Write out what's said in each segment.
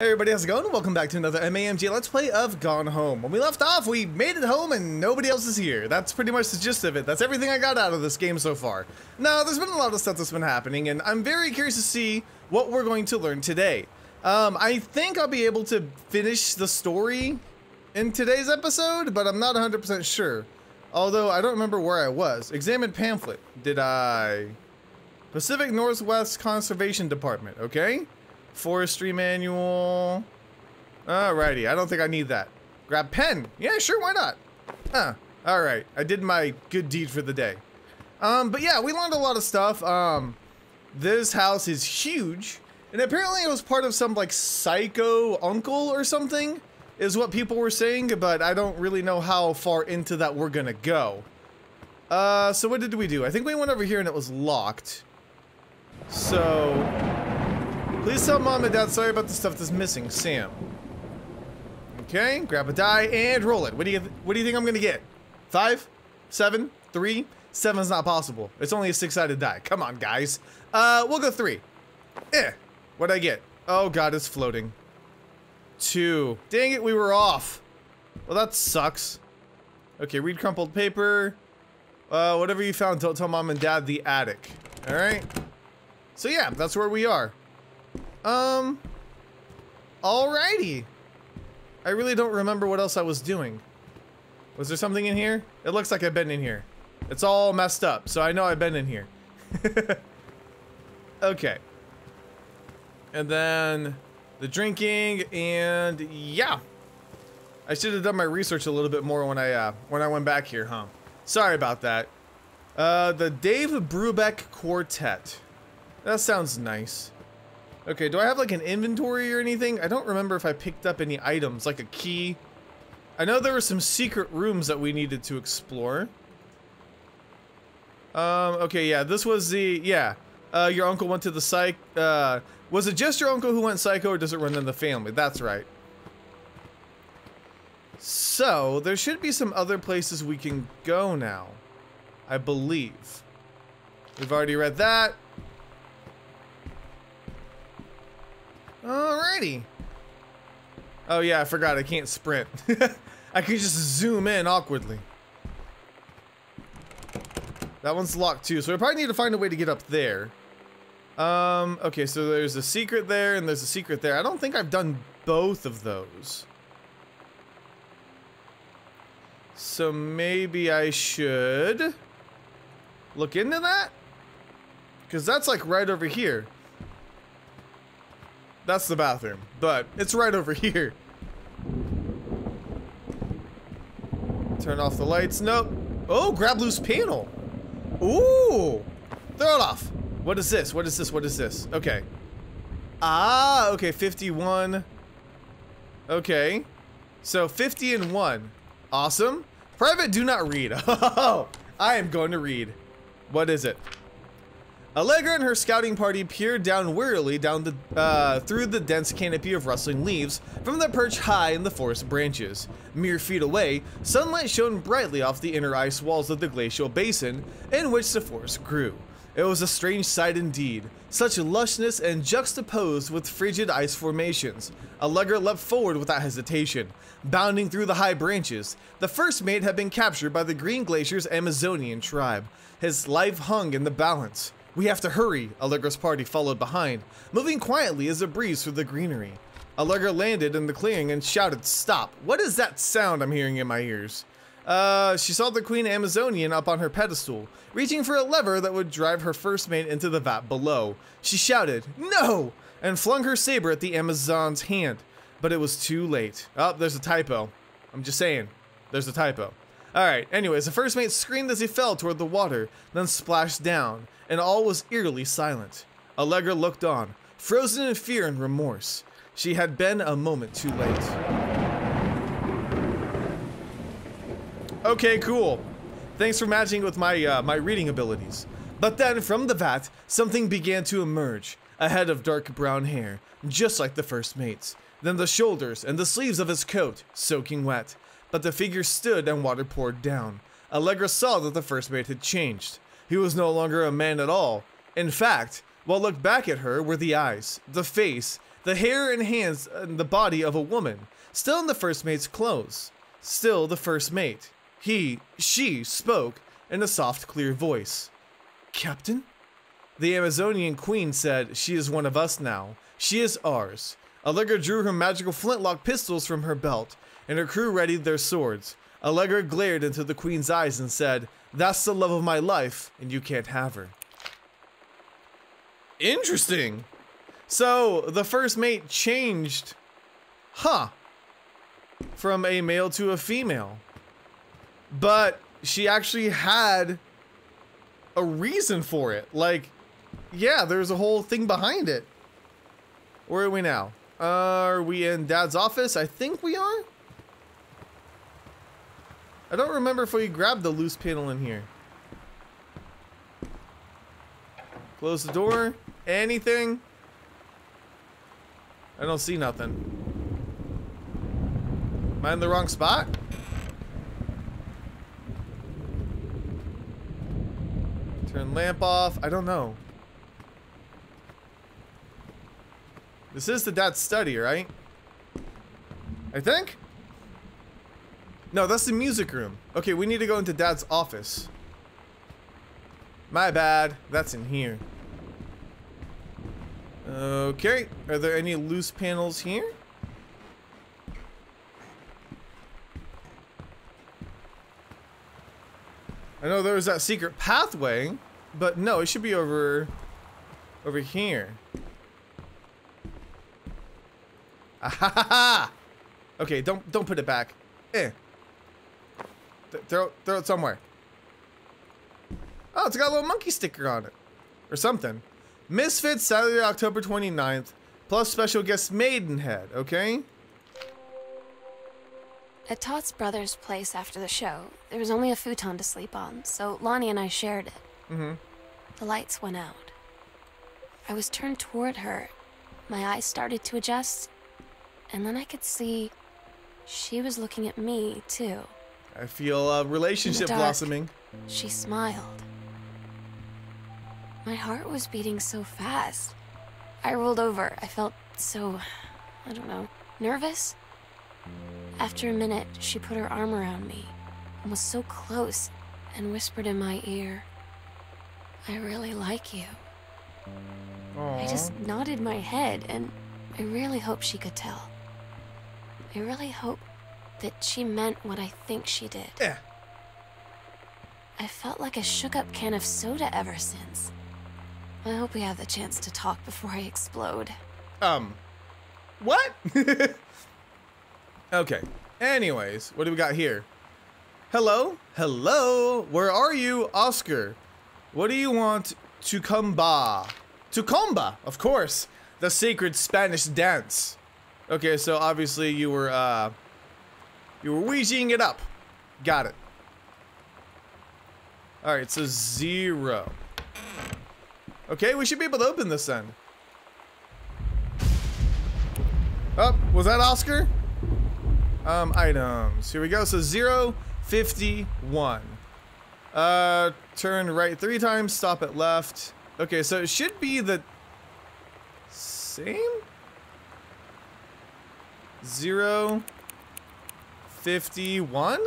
Hey everybody, how's it going? Welcome back to another MAMG Let's Play of Gone Home. When we left off, we made it home and nobody else is here. That's pretty much the gist of it. That's everything I got out of this game so far. Now, there's been a lot of stuff that's been happening, and I'm very curious to see what we're going to learn today. I think I'll be able to finish the story in today's episode, but I'm not 100% sure. Although, I don't remember where I was. Examine pamphlet. Did I? Pacific Northwest Conservation Department, okay? Forestry manual. Alrighty, I don't think I need that. Grab pen. Yeah, sure, why not? Huh. Alright, I did my good deed for the day. But yeah, we learned a lot of stuff. This house is huge. And apparently it was part of some, like, psycho uncle or something, is what people were saying, but I don't really know how far into that we're gonna go. So what did we do? I think we went over here and it was locked. So... please tell Mom and Dad sorry about the stuff that's missing, Sam. Okay, grab a die and roll it. What do you think I'm gonna get? 5, 7, 3. 7's not possible. It's only a 6-sided die. Come on, guys. We'll go 3. What'd I get? Oh God, it's floating. 2. Dang it, we were off. Well, that sucks. Okay, read crumpled paper. Whatever you found, don't tell Mom and Dad the attic. All right. So yeah, that's where we are. Alrighty. I really don't remember what else I was doing. Was there something in here? It looks like I've been in here. It's all messed up, so I know I've been in here. Okay. And then the drinking, and yeah. I should have done my research a little bit more when I went back here, huh? Sorry about that. The Dave Brubeck Quartet. That sounds nice. Okay, do I have like an inventory or anything? I don't remember if I picked up any items, like a key. I know there were some secret rooms that we needed to explore. Okay, yeah, this was the, yeah. Your uncle went to the psych, was it just your uncle who went psycho, or does it run in the family? That's right. So, there should be some other places we can go now, I believe. We've already read that. Alrighty. Oh yeah, I forgot I can't sprint. I can just zoom in awkwardly. That one's locked too, so I probably need to find a way to get up there. Okay, so there's a secret there and there's a secret there. I don't think I've done both of those. So maybe I should look into that? Because that's like right over here. That's the bathroom, but it's right over here. Turn off the lights. Nope. Oh, grab loose panel. Ooh. Throw it off. What is this? What is this? What is this? Okay. Ah, okay, 51. Okay. So 50 and 1. Awesome. Private, do not read. Oh, I am going to read. What is it? Allegra and her scouting party peered down wearily through the dense canopy of rustling leaves from their perch high in the forest branches. Mere feet away, sunlight shone brightly off the inner ice walls of the glacial basin in which the forest grew. It was a strange sight indeed, such lushness and juxtaposed with frigid ice formations. Allegra leapt forward without hesitation, bounding through the high branches. The first mate had been captured by the Green Glacier's Amazonian tribe. His life hung in the balance. We have to hurry, Allegra's party followed behind, moving quietly as a breeze through the greenery. Allegra landed in the clearing and shouted, "Stop! What is that sound I'm hearing in my ears?" She saw the Queen Amazonian up on her pedestal, reaching for a lever that would drive her first mate into the vat below. She shouted, "No!" and flung her saber at the Amazon's hand, but it was too late. Oh, there's a typo. I'm just saying, there's a typo. Alright, anyways, the first mate screamed as he fell toward the water, then splashed down, and all was eerily silent. Allegra looked on, frozen in fear and remorse. She had been a moment too late. Okay, cool. Thanks for matching with my my reading abilities. But then, from the vat, something began to emerge, a head of dark brown hair, just like the first mate's. Then the shoulders and the sleeves of his coat, soaking wet. But the figure stood and water poured down. Allegra saw that the first mate had changed. He was no longer a man at all. In fact, what looked back at her were the eyes, the face, The hair and hands and the body of a woman, still in the first mate's clothes. Still the first mate. She spoke in a soft, clear voice. Captain? The Amazonian queen said, she is one of us now. She is ours. Allegra drew her magical flintlock pistols from her belt, and her crew readied their swords. Allegra glared into the queen's eyes and said, that's the love of my life, and you can't have her. Interesting. So, the first mate changed, from a male to a female. But she actually had a reason for it. Like, yeah, there's a whole thing behind it. Where are we now? Are we in Dad's office? I think we are. I don't remember if we grabbed the loose panel in here. Close the door. Anything? I don't see nothing. Am I in the wrong spot? Turn lamp off. I don't know. This is the Dad's study, right? I think? No, that's the music room. Okay, we need to go into Dad's office. My bad. That's in here. Okay. Are there any loose panels here? I know there was that secret pathway, but no, it should be over here. Ahaha! Okay, don't put it back. Throw it somewhere. Oh, it's got a little monkey sticker on it. Or something. Misfits, Saturday, October 29th, plus special guest Maidenhead, okay? At Todd's brother's place after the show, there was only a futon to sleep on, so Lonnie and I shared it. Mm-hmm. The lights went out. I was turned toward her. My eyes started to adjust, and then I could see she was looking at me, too. I feel a relationship blossoming. She smiled. My heart was beating so fast. I rolled over. I felt so, I don't know, nervous. After a minute, she put her arm around me and was so close and whispered in my ear, I really like you. Aww. I just nodded my head, and I really hope she could tell. I really hope that she meant what I think she did. Yeah. I felt like a shook-up can of soda ever since. I hope we have the chance to talk before I explode. What? Okay. Anyways, what do we got here? Hello? Hello? Where are you, Oscar? What do you want? Tucumba. Tucumba, of course. The sacred Spanish dance. Okay, so obviously you were Ouijaing it up. Got it. Alright, so 0. Okay, we should be able to open this then. Oh, was that Oscar? Items. Here we go. So 051. Turn right 3 times, stop at left. Okay, so it should be the same? 051?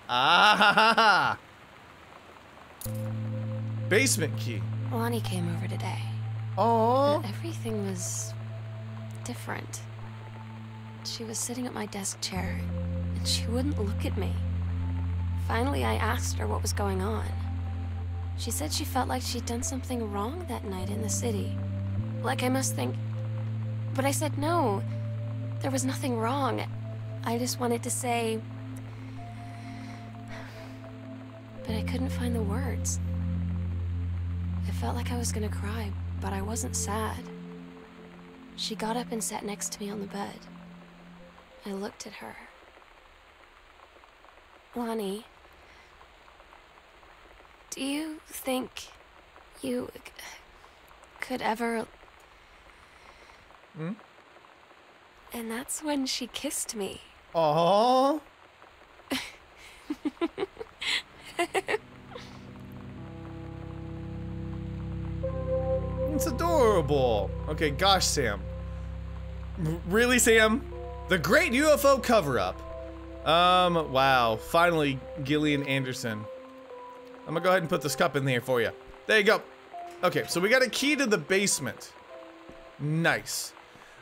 Ah! Basement key. Lonnie came over today. Oh. Everything was different. She was sitting at my desk chair, and she wouldn't look at me. Finally, I asked her what was going on. She said she felt like she'd done something wrong that night in the city. Like I must think... But I said no. There was nothing wrong. I just wanted to say... But I couldn't find the words. I felt like I was gonna cry, but I wasn't sad. She got up and sat next to me on the bed. I looked at her. Lonnie, do you think you could ever... Hmm? And that's when she kissed me. Aww. It's adorable. Okay, gosh, Sam. Really, Sam? The Great UFO Cover-Up. Wow. Finally, Gillian Anderson. I'm gonna go ahead and put this cup in there for you. There you go. Okay, so we got a key to the basement. Nice.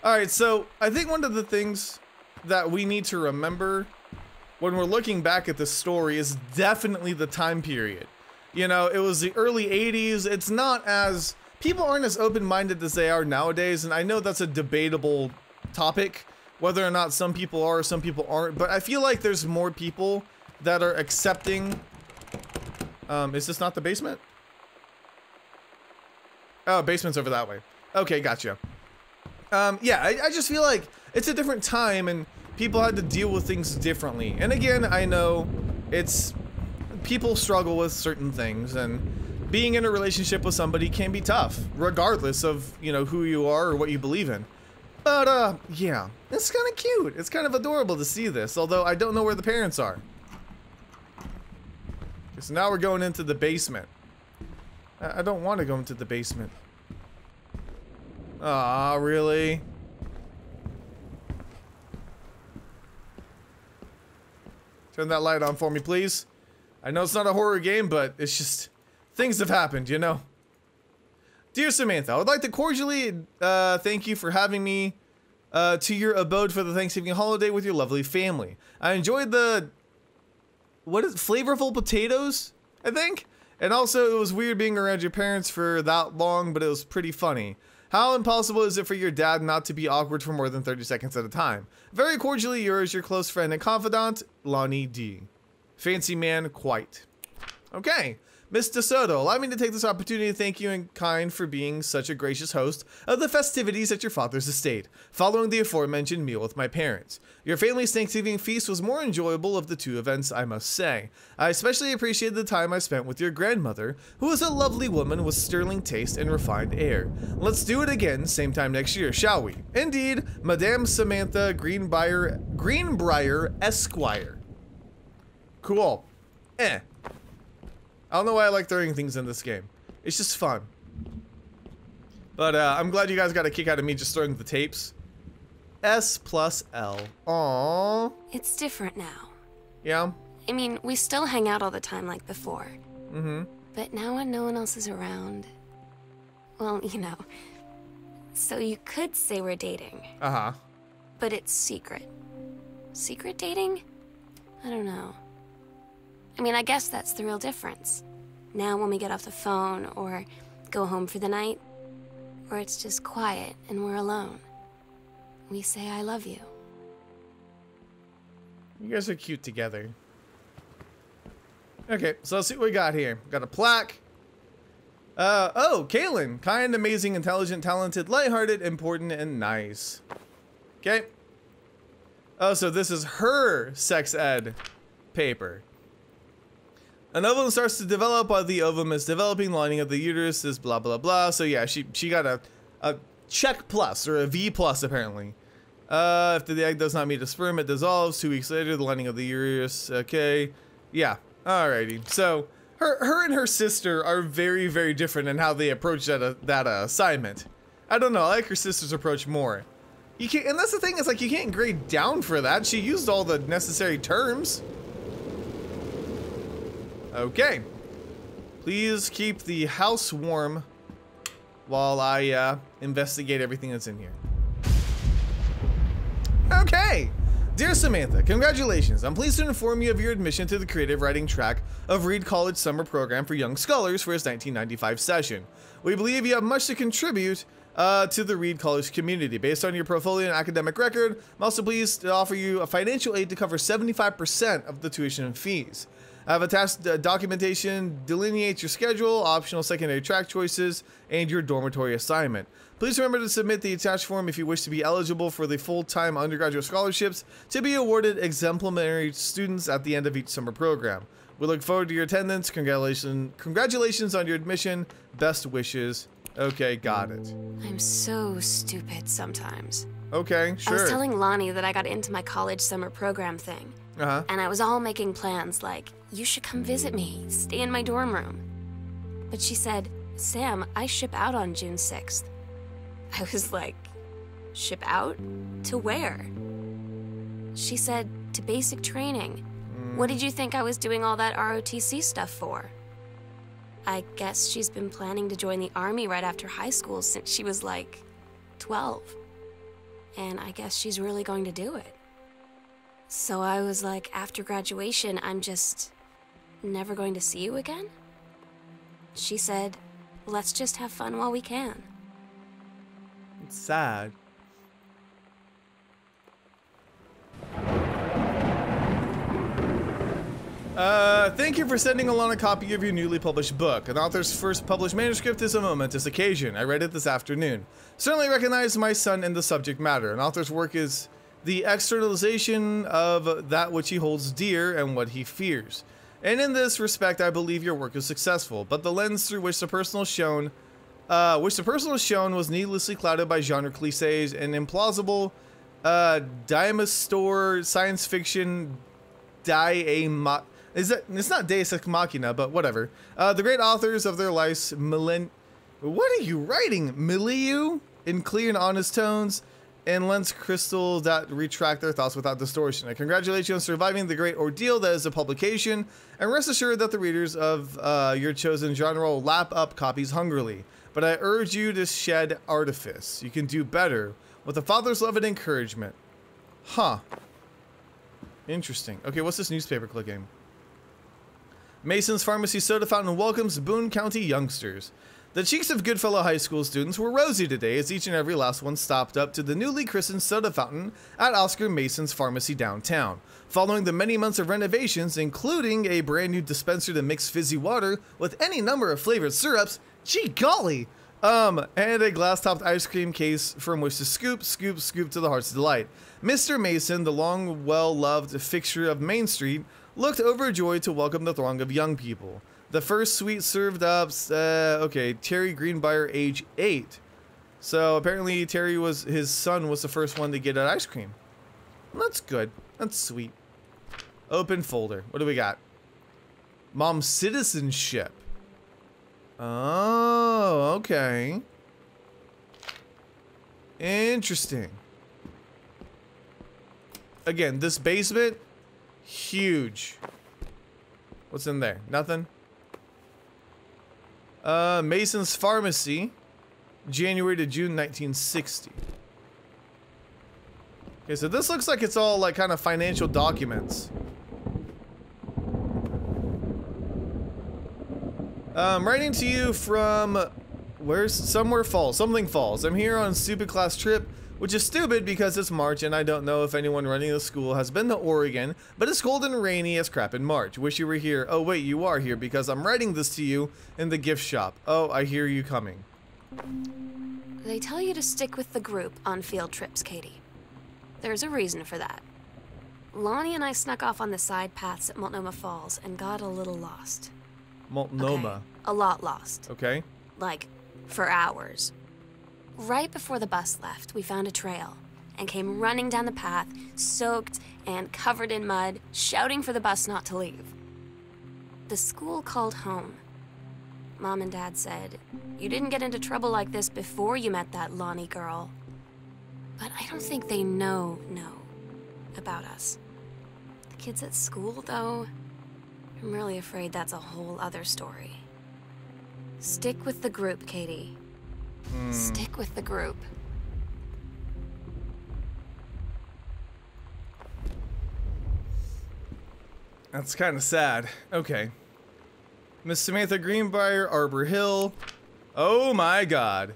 Alright, so I think one of the things that we need to remember when we're looking back at this story is definitely the time period. You know, it was the early 80s. It's not as... People aren't as open-minded as they are nowadays, and I know that's a debatable topic, whether or not some people are or some people aren't, but I feel like there's more people that are accepting... is this not the basement? Oh, basement's over that way. Okay, gotcha. Yeah, I just feel like it's a different time and people had to deal with things differently. And again, I know it's... People struggle with certain things, and being in a relationship with somebody can be tough, regardless of, you know, who you are or what you believe in. But, yeah, it's kind of cute. It's kind of adorable to see this, although I don't know where the parents are. Okay, so now we're going into the basement. I don't want to go into the basement. Aw, really? Turn that light on for me, please. I know it's not a horror game, but it's just... Things have happened, you know? Dear Samantha, I would like to cordially thank you for having me to your abode for the Thanksgiving holiday with your lovely family. I enjoyed the... What is it? Flavorful potatoes, I think? And also, it was weird being around your parents for that long, but it was pretty funny. How impossible is it for your dad not to be awkward for more than 30 seconds at a time? Very cordially yours, your close friend and confidant, Lonnie D. Fancy man, quite. Okay. Miss DeSoto, allow me to take this opportunity to thank you in kind for being such a gracious host of the festivities at your father's estate, following the aforementioned meal with my parents. Your family's Thanksgiving feast was more enjoyable of the two events, I must say. I especially appreciated the time I spent with your grandmother, who is a lovely woman with sterling taste and refined air. Let's do it again, same time next year, shall we? Indeed, Madame Samantha Greenbrier Esquire. Cool. I don't know why I like throwing things in this game. It's just fun. But I'm glad you guys got a kick out of me just throwing the tapes. S plus L. Aww. It's different now. Yeah? I mean, we still hang out all the time like before. Mm-hmm. But now when no one else is around... Well, you know. So you could say we're dating. Uh-huh. But it's secret. Secret dating? I don't know. I mean, I guess that's the real difference. Now when we get off the phone, or go home for the night, or it's just quiet and we're alone, we say I love you. You guys are cute together. Okay, so let's see what we got here. Got a plaque. Oh, Kaylin. Kind, amazing, intelligent, talented, lighthearted, important, and nice. Okay. Oh, so this is her sex ed paper. An ovum starts to develop while the ovum is developing. The lining of the uterus is blah, blah, blah. So yeah, she got a check plus, or a V plus, apparently. After the egg does not meet a sperm, it dissolves. 2 weeks later, the lining of the uterus. Okay. Yeah. Alrighty. So her and her sister are very, very different in how they approach that assignment. I don't know. I like her sister's approach more. You can't, and that's the thing, is like you can't grade down for that. She used all the necessary terms. Okay. Please keep the house warm while I investigate everything that's in here. Okay. Dear Samantha, congratulations. I'm pleased to inform you of your admission to the creative writing track of Reed College Summer Program for Young Scholars for its 1995 session. We believe you have much to contribute to the Reed College community. Based on your portfolio and academic record, I'm also pleased to offer you a financial aid to cover 75% of the tuition and fees. I have attached documentation, delineates your schedule, optional secondary track choices, and your dormitory assignment. Please remember to submit the attached form if you wish to be eligible for the full-time undergraduate scholarships to be awarded exemplary students at the end of each summer program. We look forward to your attendance. Congratulations on your admission. Best wishes. Okay, got it. I'm so stupid sometimes. Okay, sure. I was telling Lonnie that I got into my college summer program thing. Uh-huh. And I was all making plans like, you should come visit me, stay in my dorm room. But she said, Sam, I ship out on June 6th. I was like, Ship out? To where? She said, to basic training. What did you think I was doing all that ROTC stuff for? I guess she's been planning to join the army right after high school since she was like 12. And I guess she's really going to do it. So I was like, after graduation, I'm just never going to see you again? She said, let's just have fun while we can. It's sad. Thank you for sending along a copy of your newly published book. An author's first published manuscript is a momentous occasion. I read it this afternoon. Certainly recognize my son in the subject matter. An author's work is the externalization of that which he holds dear and what he fears. And in this respect, I believe your work is successful, but the lens through which the personal is shown was needlessly clouded by genre cliches and implausible, Diamastore science fiction it's not Deus Ex Machina, but whatever. The great authors of their lives, what are you writing? Milieu? In clear and honest tones, and lens crystals that retract their thoughts without distortion. I congratulate you on surviving the great ordeal that is a publication, and rest assured that the readers of your chosen genre will lap up copies hungrily. But I urge you to shed artifice. You can do better with a father's love and encouragement. Huh. Interesting. Okay, what's this newspaper clicking? Mason's Pharmacy Soda Fountain welcomes Boone County youngsters. The cheeks of Goodfellow High School students were rosy today as each and every last one stopped up to the newly christened soda fountain at Oscar Mason's Pharmacy downtown. Following the many months of renovations, including a brand new dispenser to mix fizzy water with any number of flavored syrups, gee golly, and a glass-topped ice cream case from which to scoop to the heart's delight. Mr. Mason, the long, well-loved fixture of Main Street, looked overjoyed to welcome the throng of young people. The first sweet served up, okay, Terry Greenbrier, age 8. So apparently his son was the first one to get an ice cream. Well, that's good. That's sweet. Open folder. What do we got? Mom's citizenship. Oh, okay. Interesting. Again, this basement, huge. What's in there? Nothing? Mason's Pharmacy, January to June 1960. Okay, so this looks like it's all like kind of financial documents. Writing to you from something falls. I'm here on a stupid class trip, which is stupid because it's March and I don't know if anyone running the school has been to Oregon, but it's cold and rainy as crap in March. Wish you were here. Oh wait, you are here because I'm writing this to you in the gift shop. Oh, I hear you coming. They tell you to stick with the group on field trips, Katie. There's a reason for that. Lonnie and I snuck off on the side paths at Multnomah Falls and got a little lost. Multnomah. Okay, a lot lost. Okay. Like, for hours. Right before the bus left, we found a trail and came running down the path, soaked and covered in mud, shouting for the bus not to leave. The school called home. Mom and Dad said, "You didn't get into trouble like this before you met that Lonnie girl." But I don't think they know about us. The kids at school, though, I'm really afraid that's a whole other story. Stick with the group, Katie. Stick with the group. That's kind of sad. Okay. Miss Samantha Greenbrier, Arbor Hill. Oh my god.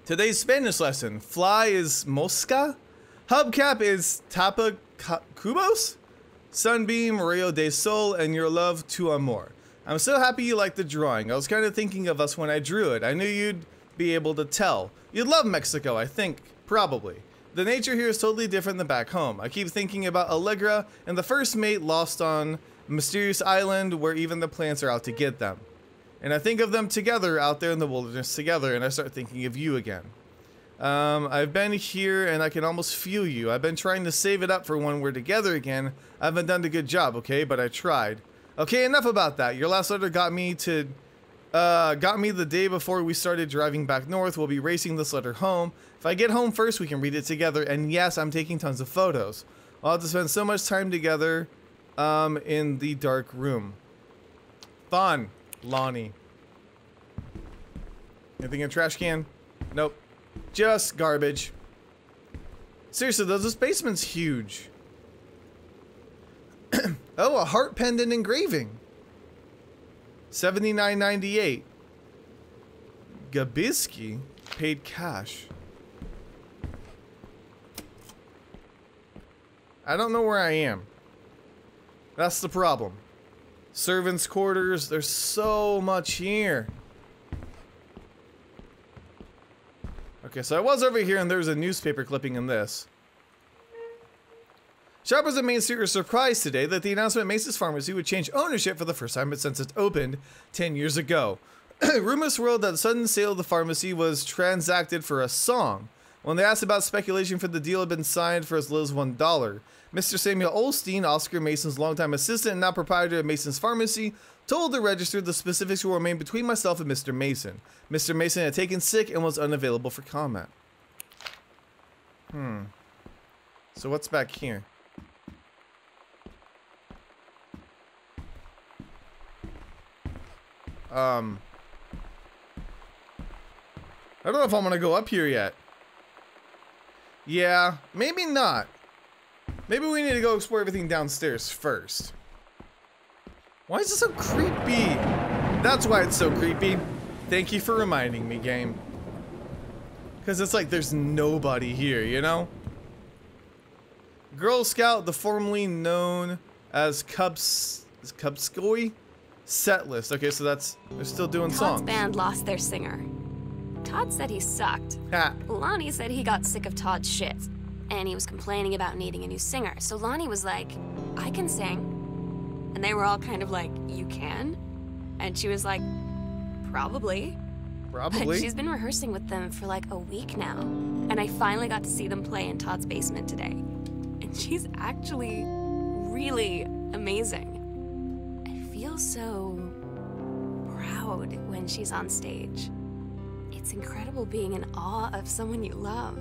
Today's Spanish lesson. Fly is mosca. Hubcap is tapa cubos. Sunbeam, Rayo de Sol, and your love to amor. I'm so happy you liked the drawing. I was kind of thinking of us when I drew it. I knew you'd be able to tell. You'd love Mexico, I think. Probably. The nature here is totally different than back home. I keep thinking about Allegra and the first mate lost on a mysterious island where even the plants are out to get them. And I think of them together out there in the wilderness together, and I start thinking of you again. I've been here and I can almost feel you. I've been trying to save it up for when we're together again. I haven't done a good job, okay? But I tried. Okay, enough about that. Your last letter got me to got me the day before we started driving back north. We'll be racing this letter home. If I get home first, we can read it together. And yes, I'm taking tons of photos. I'll have to spend so much time together in the dark room. Fun, Lonnie. Anything in a trash can? Nope. Just garbage. Seriously though, this basement's huge. Oh, a heart pendant engraving. $79.98. Gabiski paid cash. I don't know where I am. That's the problem. Servants' quarters, there's so much here. Okay, so I was over here and there's a newspaper clipping in this. Shoppers at Main Street were surprised today that the announcement Mace's Pharmacy would change ownership for the first time since it opened 10 years ago. Rumors swirled that the sudden sale of the pharmacy was transacted for a song. When they asked about speculation for the deal had been signed for as little as $1, Mr. Samuel Olstein, Oscar Mason's longtime assistant and now proprietor of Mason's Pharmacy, told the register the specifics will remain between myself and Mr. Mason. Mr. Mason had taken sick and was unavailable for comment. So what's back here? I don't know if I'm gonna go up here yet. Yeah, maybe not. Maybe we need to go explore everything downstairs first. Why is it so creepy? That's why it's so creepy. Thank you for reminding me, game. Because it's like there's nobody here, you know? Girl Scout, the formerly known as Cubscoy set list. Okay, so that's, they're still doing songs. Todd's band lost their singer. Todd said he sucked. Ha. Lonnie said he got sick of Todd's shit, and he was complaining about needing a new singer. So Lonnie was like, I can sing. And they were all kind of like, you can? And she was like, probably. Probably. But she's been rehearsing with them for like a week now. And I finally got to see them play in Todd's basement today. And she's actually really amazing. I feel so proud when she's on stage. It's incredible being in awe of someone you love.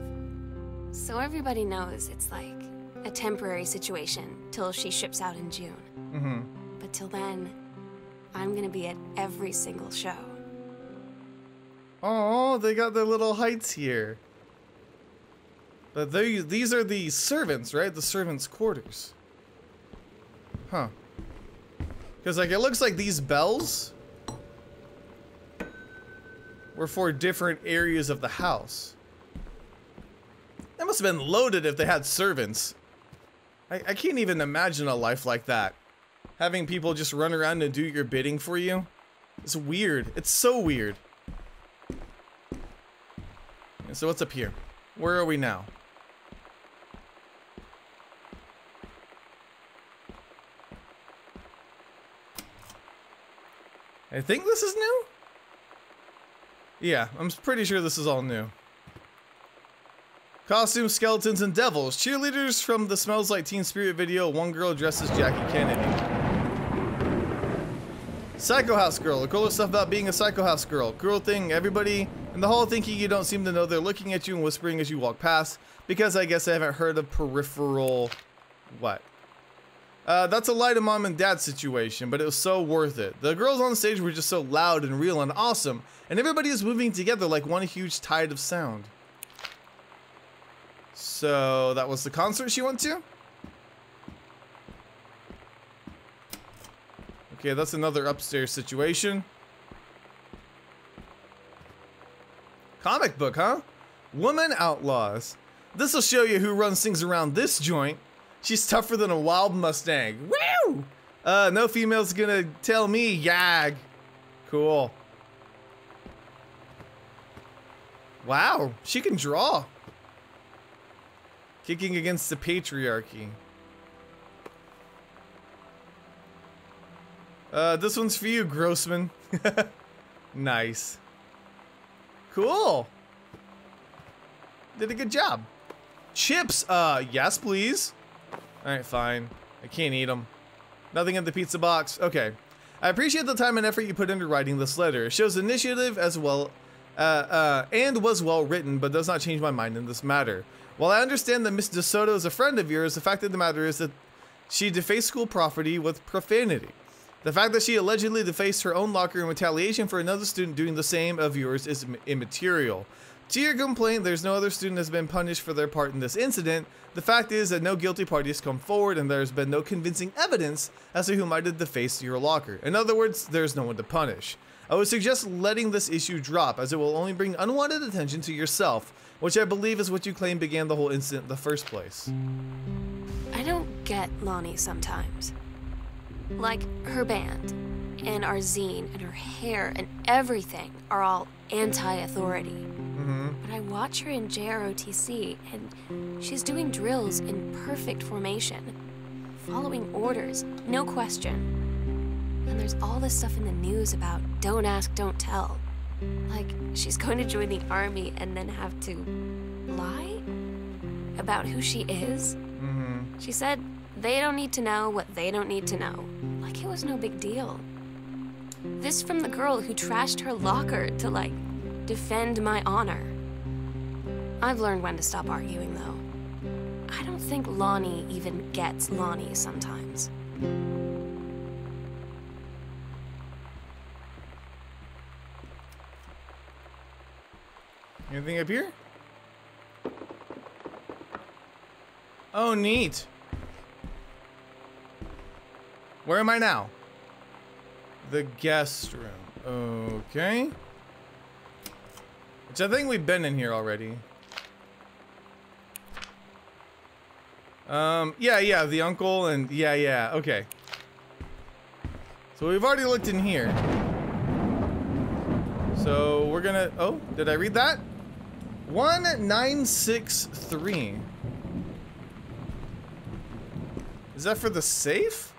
So everybody knows it's like a temporary situation till she ships out in June. But till then, I'm gonna be at every single show. Oh, they got their little heights here. But these are the servants, right? The servants' quarters. Huh. Because like it looks like these bells were for different areas of the house. That must have been loaded if they had servants. I can't even imagine a life like that. Having people just run around and do your bidding for you. It's weird. It's so weird. Okay, so what's up here? Where are we now? I think this is new? Yeah, I'm pretty sure this is all new. Costumes, skeletons, and devils. Cheerleaders from the Smells Like Teen Spirit video. One girl dressed as Jackie Kennedy. Psycho House Girl. The coolest stuff about being a Psycho House Girl. Girl thing, everybody in the hall thinking you don't seem to know they're looking at you and whispering as you walk past. Because I guess I haven't heard of peripheral... What? That's a lie to mom and dad situation, but it was so worth it. The girls on stage were just so loud and real and awesome, and everybody is moving together like one huge tide of sound. So that was the concert she went to? Okay, that's another upstairs situation. Comic book, huh? Woman Outlaws. This'll show you who runs things around this joint. She's tougher than a wild Mustang. Woo! No female's gonna tell me, yag. Cool. Wow, she can draw. Kicking against the patriarchy. This one's for you, Grossman. Nice. Cool. Did a good job. Chips, yes please. Alright, fine. I can't eat them. Nothing in the pizza box. Okay. I appreciate the time and effort you put into writing this letter. It shows initiative as well, and was well written, but does not change my mind in this matter. While I understand that Miss DeSoto is a friend of yours, the fact of the matter is that she defaced school property with profanity. The fact that she allegedly defaced her own locker in retaliation for another student doing the same of yours is immaterial. To your complaint, there's no other student has been punished for their part in this incident. The fact is that no guilty party has come forward and there's been no convincing evidence as to who might have defaced your locker. In other words, there's no one to punish. I would suggest letting this issue drop, as it will only bring unwanted attention to yourself, which I believe is what you claim began the whole incident in the first place. I don't get Lonnie sometimes. Like, her band, and our zine, and her hair, and everything are all anti-authority. But I watch her in JROTC, and she's doing drills in perfect formation, following orders, no question. And there's all this stuff in the news about don't ask, don't tell. Like, she's going to join the army and then have to lie about who she is. She said they don't need to know what they don't need to know. Like it was no big deal. This from the girl who trashed her locker to, like, defend my honor. I've learned when to stop arguing, though. I don't think Lonnie even gets Lonnie sometimes. Anything up here? Oh, neat. Where am I now? The guest room. Okay. Which I think we've been in here already. Yeah, the uncle and yeah, okay. So we've already looked in here. So we're gonna, oh, did I read that? 1963. Is that for the safe?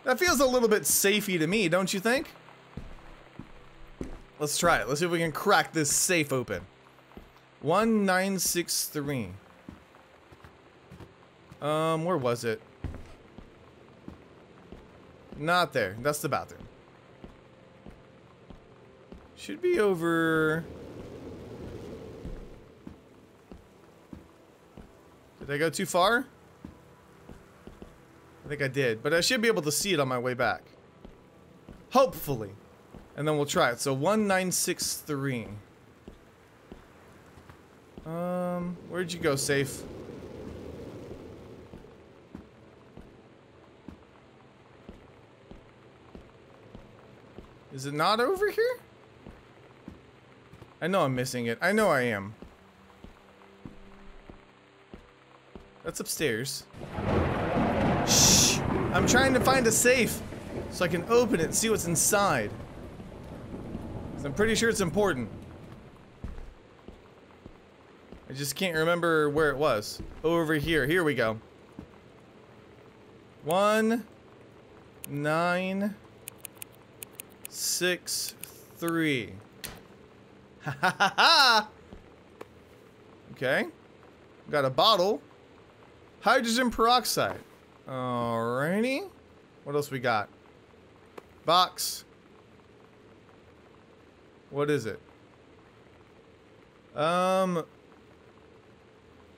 That feels a little bit safey to me, don't you think? Let's try it. Let's see if we can crack this safe open. 1963. Where was it? Not there. That's the bathroom. Should be over... Did I go too far? I think I did, but I should be able to see it on my way back. Hopefully. And then we'll try it. So 1963. Where'd you go, safe? Is it not over here? I know I'm missing it. I know I am. That's upstairs. Shh! I'm trying to find a safe so I can open it and see what's inside. 'Cause I'm pretty sure it's important. I just can't remember where it was. Over here. Here we go. 1963. Ha ha ha ha! Okay. Got a bottle. Hydrogen peroxide. Alrighty. What else we got? Box. What is it?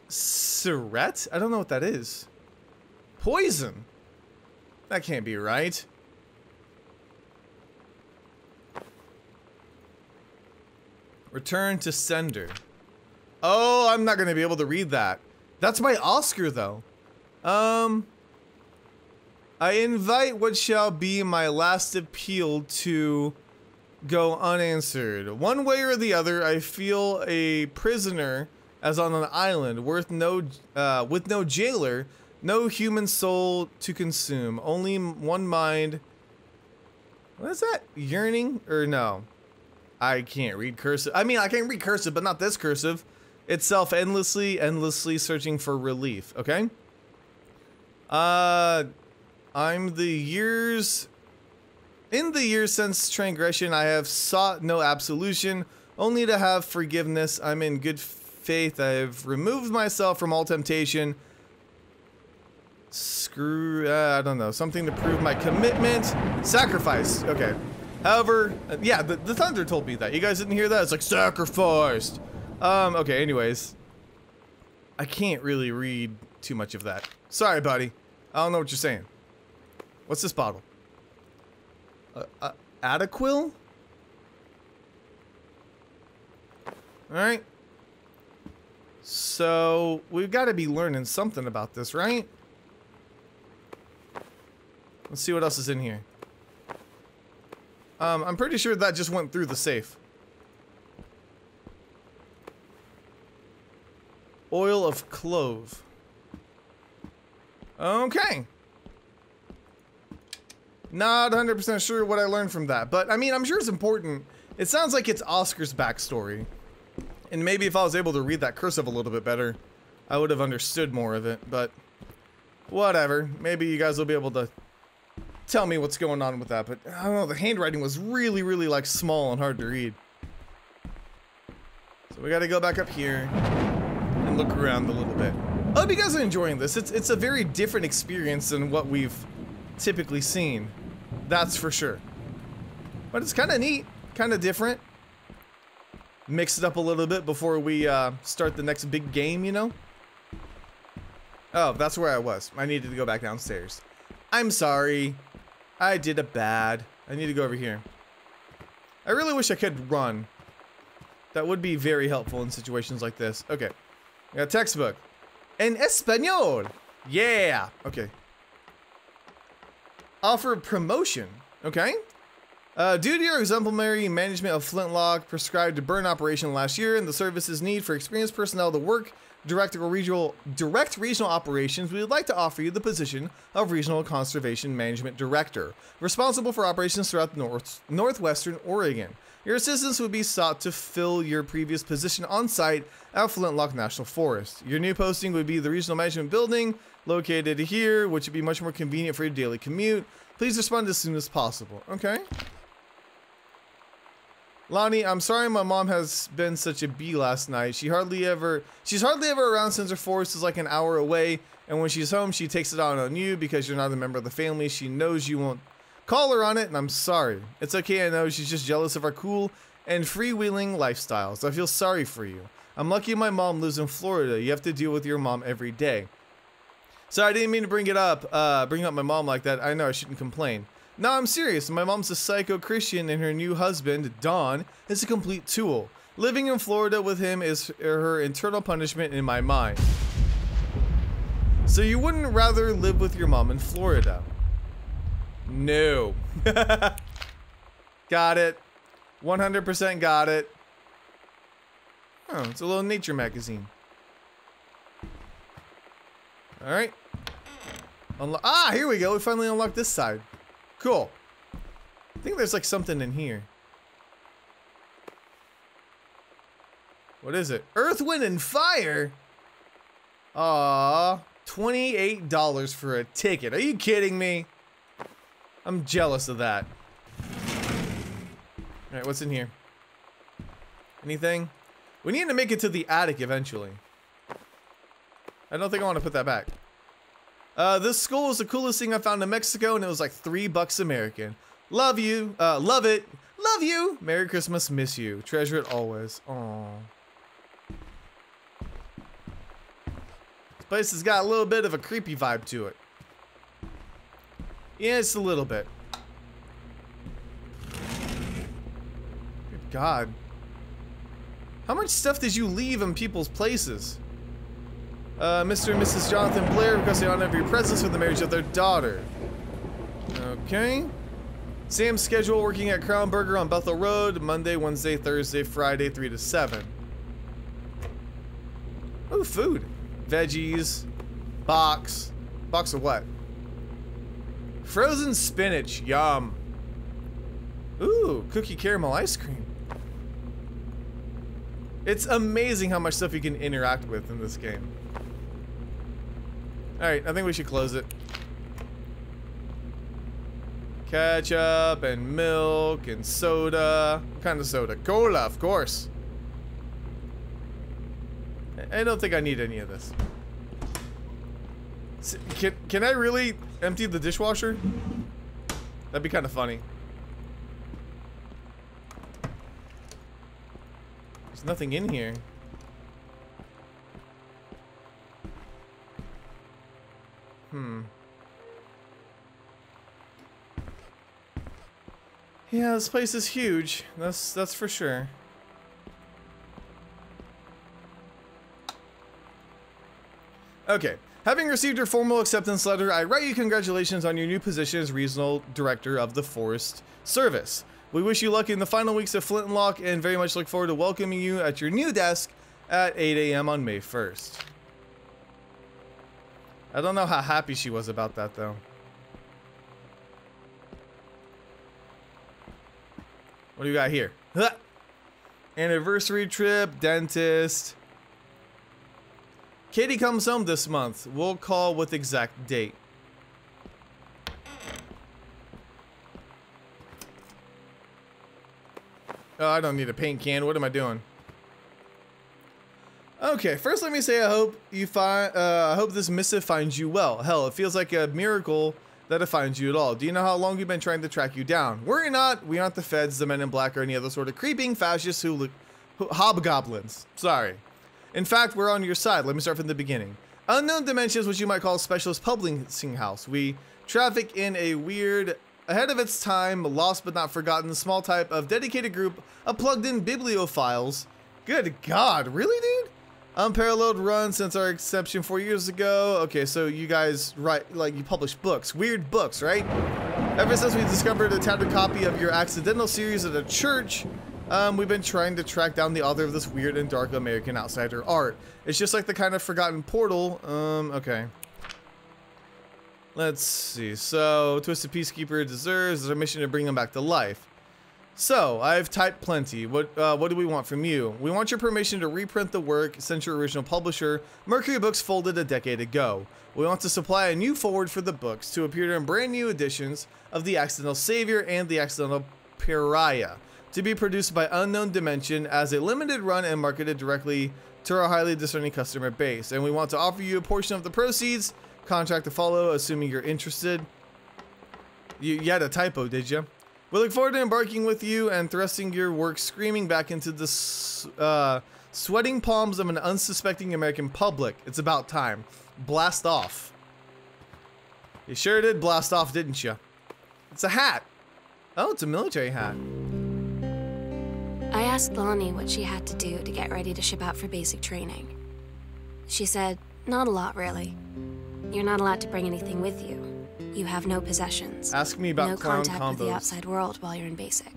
Surette? I don't know what that is. Poison. That can't be right. Return to sender. Oh, I'm not gonna be able to read that. That's my Oscar, though. I invite what shall be my last appeal to go unanswered. One way or the other, I feel a prisoner as on an island with no jailer, no human soul to consume, only one mind. What is that? Yearning? Or no? I can't read cursive. I mean, I can read cursive, but not this cursive. Itself endlessly searching for relief. Okay. In the years since transgression, I have sought no absolution, only to have forgiveness. I'm in good faith. I have removed myself from all temptation. Screw, I don't know. Something to prove my commitment. Sacrifice. Okay. However, yeah, the thunder told me that. You guys didn't hear that? It's like, sacrificed. Okay, anyways. I can't really read too much of that. Sorry, buddy. I don't know what you're saying. What's this bottle? Adequil? Alright. So, we've got to be learning something about this, right? Let's see what else is in here. I'm pretty sure that just went through the safe. Oil of clove. Okay. Not 100% sure what I learned from that, but I mean, I'm sure it's important. It sounds like it's Oscar's backstory. And maybe if I was able to read that cursive a little bit better, I would have understood more of it, but whatever. Maybe you guys will be able to tell me what's going on with that, but I don't know, the handwriting was really, really like small and hard to read. So we gotta go back up here and look around a little bit. I hope you guys are enjoying this. It's a very different experience than what we've typically seen. That's for sure. But it's kind of neat, kind of different. Mix it up a little bit before we start the next big game, you know? Oh, that's where I was. I needed to go back downstairs. I'm sorry. I did a bad. I need to go over here. I really wish I could run. That would be very helpful in situations like this. Okay. I got a textbook. En Espanol. Yeah. Okay. Offer promotion. Okay. Due to your exemplary management of Flintlock prescribed to burn operation last year and the service's need for experienced personnel to work direct regional operations, we would like to offer you the position of Regional Conservation Management Director, responsible for operations throughout northwestern Oregon. Your assistance would be sought to fill your previous position on site at Flintlock National Forest. Your new posting would be the Regional Management Building, located here, which would be much more convenient for your daily commute. Please respond as soon as possible. Okay. Lonnie, I'm sorry my mom has been such a bee last night. She's hardly ever around since her forest is like an hour away, and when she's home, she takes it out on you because you're not a member of the family. She knows you won't call her on it, and I'm sorry. It's okay, I know she's just jealous of our cool and freewheeling lifestyles. I feel sorry for you. I'm lucky my mom lives in Florida. You have to deal with your mom every day. Sorry, I didn't mean to bring up my mom like that. I know I shouldn't complain. No, I'm serious. My mom's a psycho Christian and her new husband, Don, is a complete tool. Living in Florida with him is her eternal punishment in my mind. So you wouldn't rather live with your mom in Florida? No. Got it. 100% got it. Oh, it's a little nature magazine. Alright. Here we go. We finally unlocked this side. Cool. I think there's like something in here. What is it? Earth, Wind, and Fire? Aww. $28 for a ticket. Are you kidding me? I'm jealous of that. Alright, what's in here? Anything? We need to make it to the attic eventually. I don't think I want to put that back. This skull was the coolest thing I found in Mexico, and it was like $3 American. Love you. Love it. Love you. Merry Christmas. Miss you. Treasure it always. Aww. This place has got a little bit of a creepy vibe to it. Yeah, it's a little bit. Good God. How much stuff did you leave in people's places? Mr. and Mrs. Jonathan Blair request the honor of your presence for the marriage of their daughter. Okay. Sam's schedule working at Crown Burger on Bethel Road, Monday, Wednesday, Thursday, Friday, 3 to 7. Oh, food. Veggies. Box. Box of what? Frozen spinach. Yum. Ooh, cookie caramel ice cream. It's amazing how much stuff you can interact with in this game. Alright, I think we should close it. Ketchup and milk and soda. What kind of soda? Cola, of course. I don't think I need any of this. Can I really empty the dishwasher? That'd be kind of funny. There's nothing in here. Yeah, this place is huge. That's for sure. Okay. Having received your formal acceptance letter, I write you congratulations on your new position as Regional Director of the Forest Service. We wish you luck in the final weeks of Flintlock and very much look forward to welcoming you at your new desk at 8 a.m. on May 1st. I don't know how happy she was about that, though. What do you got here? Huh. Anniversary trip, dentist. Katie comes home this month. We'll call with exact date. Oh, I don't need a paint can. What am I doing? Okay, first let me say I hope this missive finds you well. Hell, it feels like a miracle that it finds you at all. Do you know how long we've been trying to track you down? Worry not, we aren't the feds, the men in black, or any other sort of creeping fascists hobgoblins. Sorry. In fact, we're on your side. Let me start from the beginning. Unknown Dimensions, which you might call a specialist publishing house. We traffic in a weird, ahead of its time, lost but not forgotten, small type of dedicated group of plugged-in bibliophiles. Good God, really, dude? Unparalleled run since our inception 4 years ago. Okay, so you guys write, like, you publish books, weird books, right? Ever since we discovered a tattered copy of your accidental series at a church, we've been trying to track down the author of this weird and dark American outsider art. It's just like the kind of forgotten portal. Okay. Let's see. So, Twisted Peacekeeper deserves our mission to bring him back to life. So, I've typed plenty. What do we want from you? We want your permission to reprint the work sent your original publisher, Mercury Books, folded a decade ago. We want to supply a new forward for the books to appear in brand new editions of The Accidental Savior and The Accidental Pariah, to be produced by Unknown Dimension as a limited run and marketed directly to our highly discerning customer base. And we want to offer you a portion of the proceeds, contract to follow, assuming you're interested. You had a typo, did you? We look forward to embarking with you and thrusting your work screaming back into the sweating palms of an unsuspecting American public. It's about time. Blast off. You sure did blast off, didn't you? It's a hat. Oh, it's a military hat. I asked Lonnie what she had to do to get ready to ship out for basic training. She said, not a lot, really. You're not allowed to bring anything with you. You have no possessions. Ask me about no clown contact combos. with the outside world while you're in basic.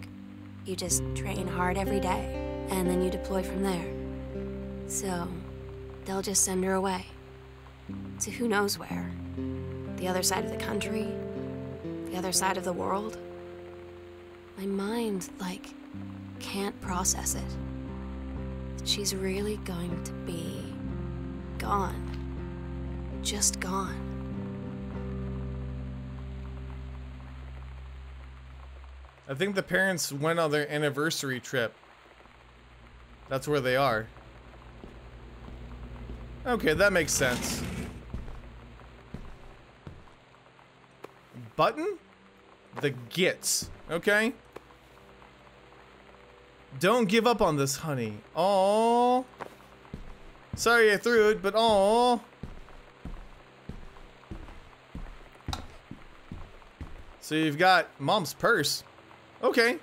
You just train hard every day, and then you deploy from there. So, they'll just send her away. To who knows where. The other side of the country. The other side of the world. My mind, like, can't process it. She's really going to be gone. Just gone. I think the parents went on their anniversary trip. That's where they are. Okay, that makes sense. Button? The gits. Okay. Don't give up on this, honey. Aww. Sorry I threw it, but aww. So you've got mom's purse. Okay.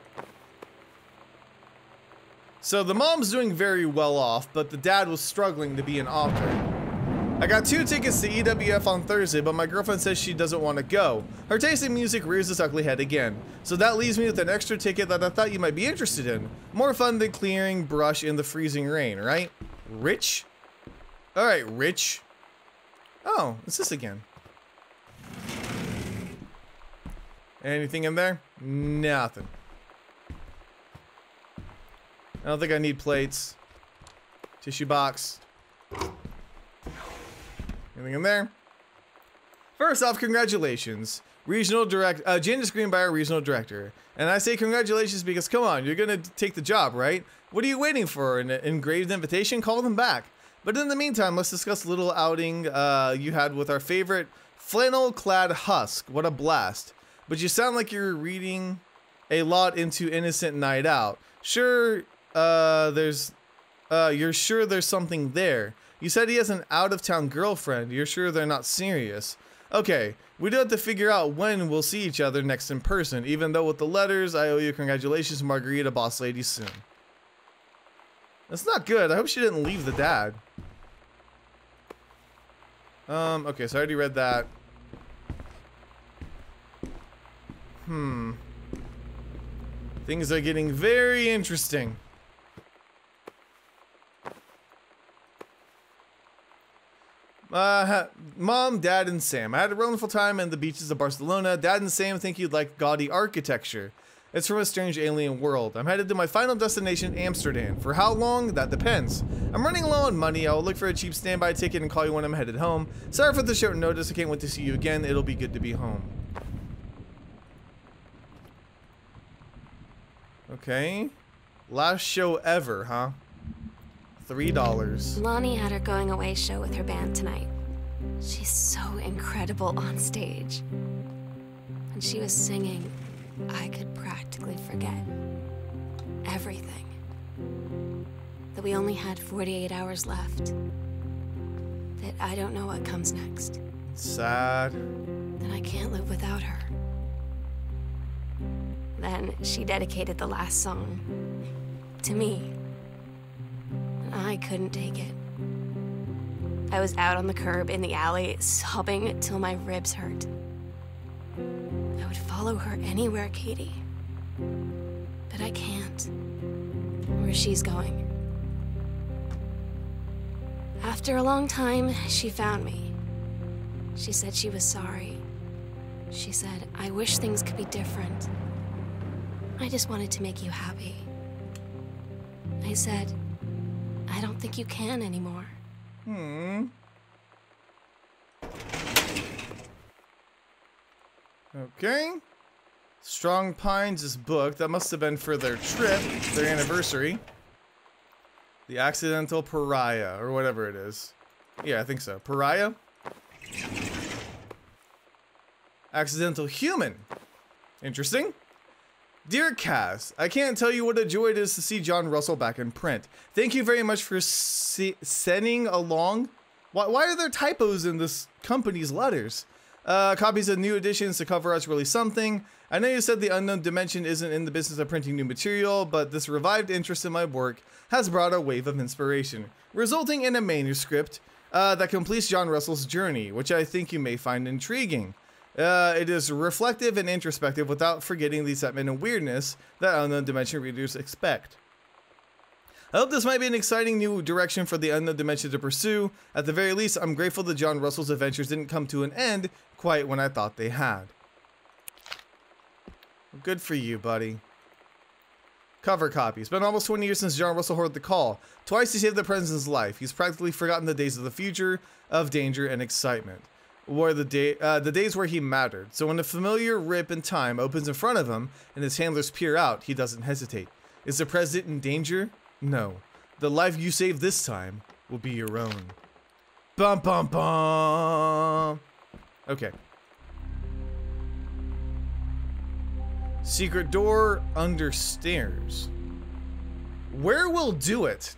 So the mom's doing very well off, but the dad was struggling to be an author. I got 2 tickets to EWF on Thursday, but my girlfriend says she doesn't want to go. Her taste in music rears its ugly head again. So that leaves me with an extra ticket that I thought you might be interested in. More fun than clearing brush in the freezing rain, right? Rich? Alright, Rich. Oh, it's this again. Anything in there? Nothing. I don't think I need plates. Tissue box. Anything in there? First off, congratulations. Regional Director, Janice Greenbrier, Regional Director. And I say congratulations because, come on, you're gonna take the job, right? What are you waiting for? An engraved invitation? Call them back. But in the meantime, let's discuss a little outing you had with our favorite flannel-clad husk. What a blast. But you sound like you're reading a lot into Innocent Night Out. Sure, you're sure there's something there. You said he has an out-of-town girlfriend. You're sure they're not serious. Okay, we do have to figure out when we'll see each other next in person, even though with the letters, I owe you congratulations, Margarita, boss lady, soon. That's not good. I hope she didn't leave the dad. Okay, so I already read that. Things are getting very interesting. Mom, Dad, and Sam. I had a wonderful time in the beaches of Barcelona. Dad and Sam think you'd like gaudy architecture. It's from a strange alien world. I'm headed to my final destination, Amsterdam. For how long? That depends. I'm running low on money. I'll look for a cheap standby ticket and call you when I'm headed home. Sorry for the short notice. I can't wait to see you again. It'll be good to be home. Okay. Last show ever, huh? $3. Lonnie had her going away show with her band tonight. She's so incredible on stage. When she was singing, I could practically forget everything. That we only had 48 hours left. That I don't know what comes next. Sad. That I can't live without her. Then she dedicated the last song to me. And I couldn't take it. I was out on the curb in the alley, sobbing till my ribs hurt. I would follow her anywhere, Katie. But I can't. Where she's going. After a long time, she found me. She said she was sorry. She said, I wish things could be different. I just wanted to make you happy. I said, I don't think you can anymore. Okay. Strong Pines is booked. That must have been for their trip, their anniversary. The Accidental Pariah, or whatever it is. Yeah, I think so. Pariah? Accidental Human. Interesting. Dear Cass, I can't tell you what a joy it is to see John Russell back in print. Thank you very much for sending along. Why are there typos in this company's letters? Copies of new editions to cover us really something. I know you said the Unknown Dimension isn't in the business of printing new material, but this revived interest in my work has brought a wave of inspiration, resulting in a manuscript that completes John Russell's journey, which I think you may find intriguing. It is reflective and introspective without forgetting the excitement and weirdness that Unknown Dimension readers expect. I hope this might be an exciting new direction for the Unknown Dimension to pursue. At the very least, I'm grateful that John Russell's adventures didn't come to an end quite when I thought they had. Good for you, buddy. Cover copy. It's been almost 20 years since John Russell heard the call. Twice he saved the president's life. He's practically forgotten the days of the future, of danger and excitement. Or the days where he mattered. So when a familiar rip in time opens in front of him and his handlers peer out, he doesn't hesitate. Is the president in danger? No. The life you save this time will be your own. Bum bum bum. Okay. Secret door under stairs. Where will do it?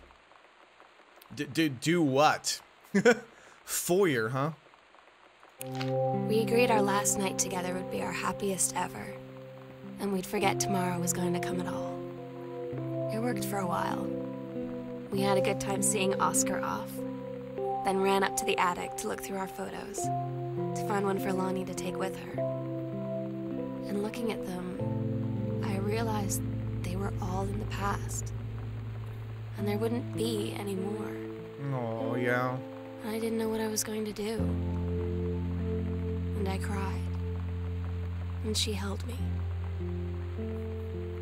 Do what? Foyer, huh? We agreed our last night together would be our happiest ever, and we'd forget tomorrow was going to come at all. It worked for a while. We had a good time seeing Oscar off, then ran up to the attic to look through our photos, to find one for Lonnie to take with her. And looking at them, I realized they were all in the past, and there wouldn't be any more. Oh, yeah. I didn't know what I was going to do. And I cried. And she held me.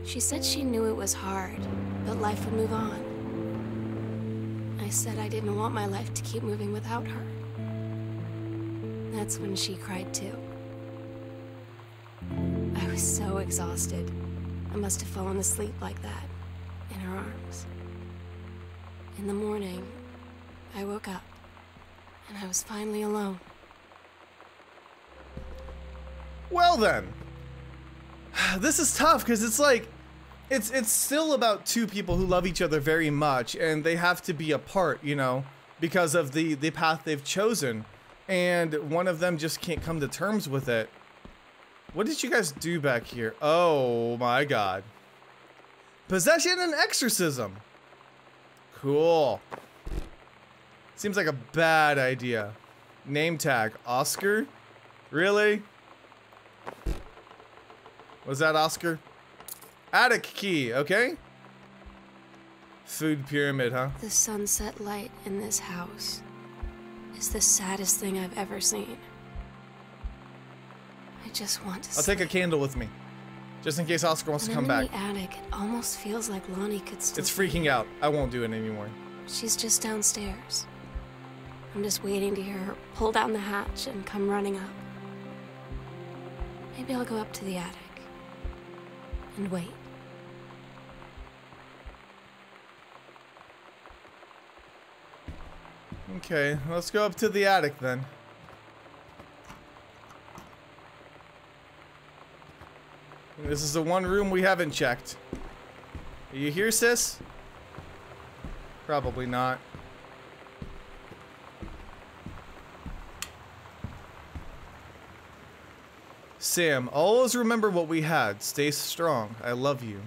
She said she knew it was hard, but life would move on. I said I didn't want my life to keep moving without her. That's when she cried too. I was so exhausted. I must have fallen asleep like that, in her arms. In the morning, I woke up, and I was finally alone. Well then, this is tough because it's like, it's still about two people who love each other very much, and they have to be apart, you know, because of the path they've chosen, and one of them just can't come to terms with it. What did you guys do back here? Oh my god. Possession and exorcism. Cool. Seems like a bad idea. Name tag, Oscar? Really? Was that Oscar? Attic key, okay? Food pyramid, huh? The sunset light in this house is the saddest thing I've ever seen. I just want to I'll take a candle with me, just in case Oscar wants to come back. In the attic, it almost feels like Lonnie could still. It's freaking out. I won't do it anymore. She's just downstairs. I'm just waiting to hear her pull down the hatch and come running up. Maybe I'll go up to the attic and wait. Okay, let's go up to the attic then. This is the one room we haven't checked. Are you here, sis? Probably not. Sam, always remember what we had. Stay strong. I love you.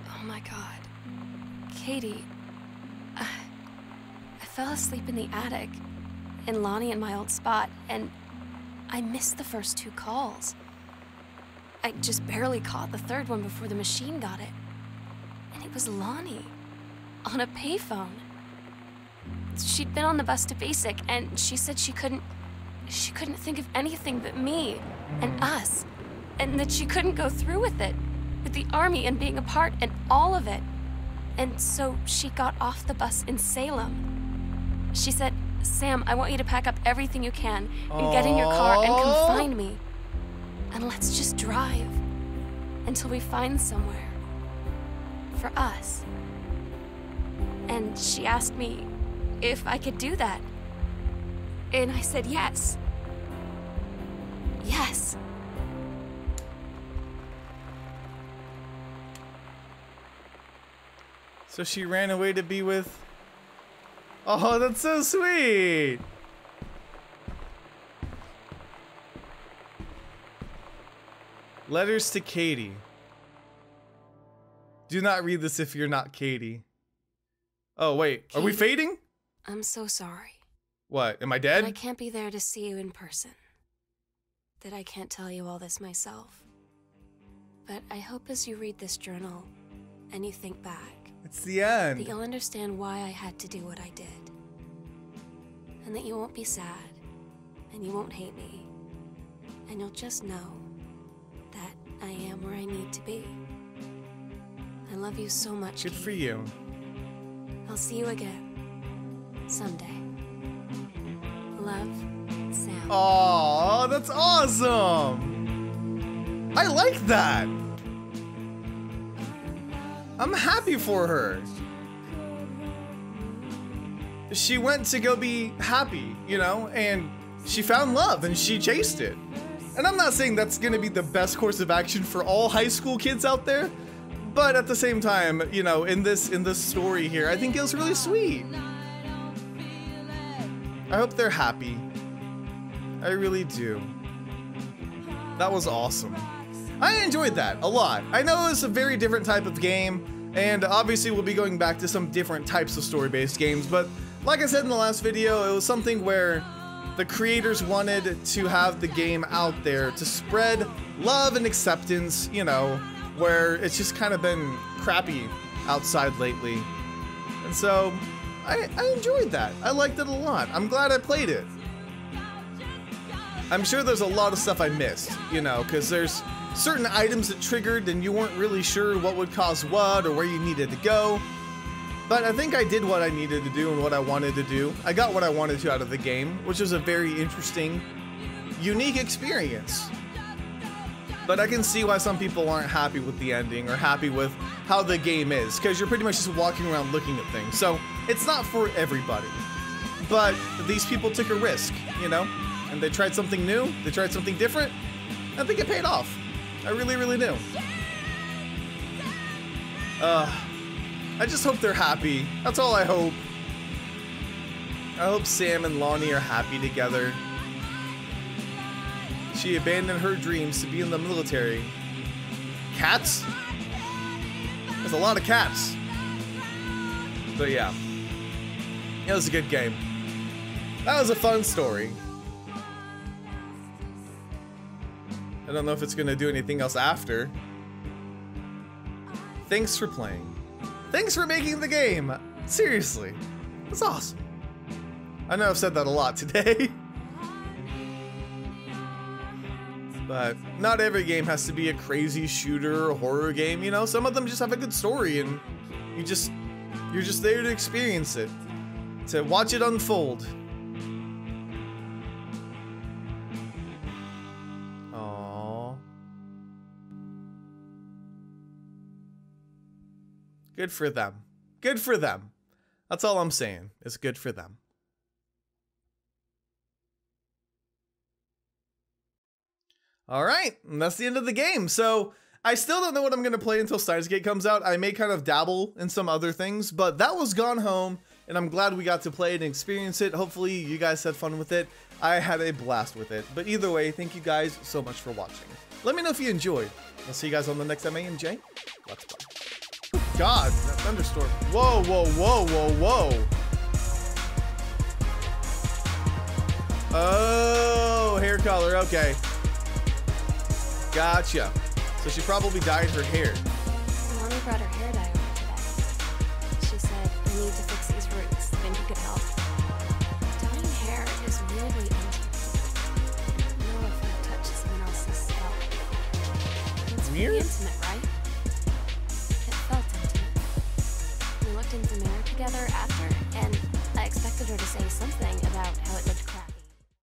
Oh my god. Katie. I fell asleep in the attic, in Lonnie and my old spot, and I missed the first 2 calls. I just barely caught the 3rd one before the machine got it. And it was Lonnie, on a payphone. She'd been on the bus to Basic, and she said she couldn't think of anything but me and us, and that she couldn't go through with it, with the army and being apart and all of it. And so she got off the bus in Salem. She said, Sam, I want you to pack up everything you can and get in your car and come find me. And let's just drive until we find somewhere for us. And she asked me if I could do that. And I said yes. Yes. So she ran away to be with... Oh, that's so sweet! Letters to Katie. Do not read this if you're not Katie. Oh, wait. Are we fading? I'm so sorry. What? Am I dead? That I can't be there to see you in person. That I can't tell you all this myself. But I hope as you read this journal and you think back, it's the end. that you'll understand why I had to do what I did. And that you won't be sad, and you won't hate me. And you'll just know that I am where I need to be. I love you so much, Good Katie. for you. I'll see you again. Someday. Love, Sam. Aw, that's awesome! I like that! I'm happy for her. She went to go be happy, you know, and she found love and she chased it. And I'm not saying that's gonna be the best course of action for all high school kids out there, but at the same time, you know, in this story here, I think it was really sweet. I hope they're happy. I really do. That was awesome. I enjoyed that a lot. I know it's a very different type of game, and obviously we'll be going back to some different types of story-based games, but like I said in the last video, it was something where the creators wanted to have the game out there to spread love and acceptance, you know, where it's just kind of been crappy outside lately. And so, I enjoyed that. I liked it a lot. I'm glad I played it. I'm sure there's a lot of stuff I missed, you know, because there's certain items that triggered and you weren't really sure what would cause what or where you needed to go. But I think I did what I needed to do and what I wanted to do. I got what I wanted to out of the game, which was a very interesting, unique experience. But I can see why some people aren't happy with the ending or happy with how the game is, because you're pretty much just walking around looking at things. So it's not for everybody. But these people took a risk, you know? And they tried something new, they tried something different. I think it paid off. I really, really do. I just hope they're happy. That's all I hope. I hope Sam and Lonnie are happy together. She abandoned her dreams to be in the military. Cats? There's a lot of cats. But yeah. It was a good game. That was a fun story. I don't know if it's gonna do anything else after. Thanks for playing. Thanks for making the game. Seriously. That's awesome. I know I've said that a lot today. But not every game has to be a crazy shooter or horror game, you know? Some of them just have a good story and you're just there to experience it. To watch it unfold. Aww. Good for them. Good for them. That's all I'm saying. It's good for them. All right, and that's the end of the game. So I still don't know what I'm going to play until Steins Gate comes out. I may kind of dabble in some other things, but that was Gone Home, and I'm glad we got to play it and experience it. Hopefully you guys had fun with it. I had a blast with it. But either way, thank you guys so much for watching. Let me know if you enjoyed. I'll see you guys on the next MAMJ. Let's play. God, that thunderstorm. Whoa, whoa, whoa, whoa, whoa. Oh, hair color, okay. Gotcha. So she probably dyed her hair. Mommy brought her hair dye over today. She said, I need to fix these roots. Think you could help? Dyeing hair is weirdly intimate. I know if you touch someone else's scalp. It's Weird? pretty intimate, right? It felt intimate. We looked in the mirror together after, and I expected her to say something about how it looked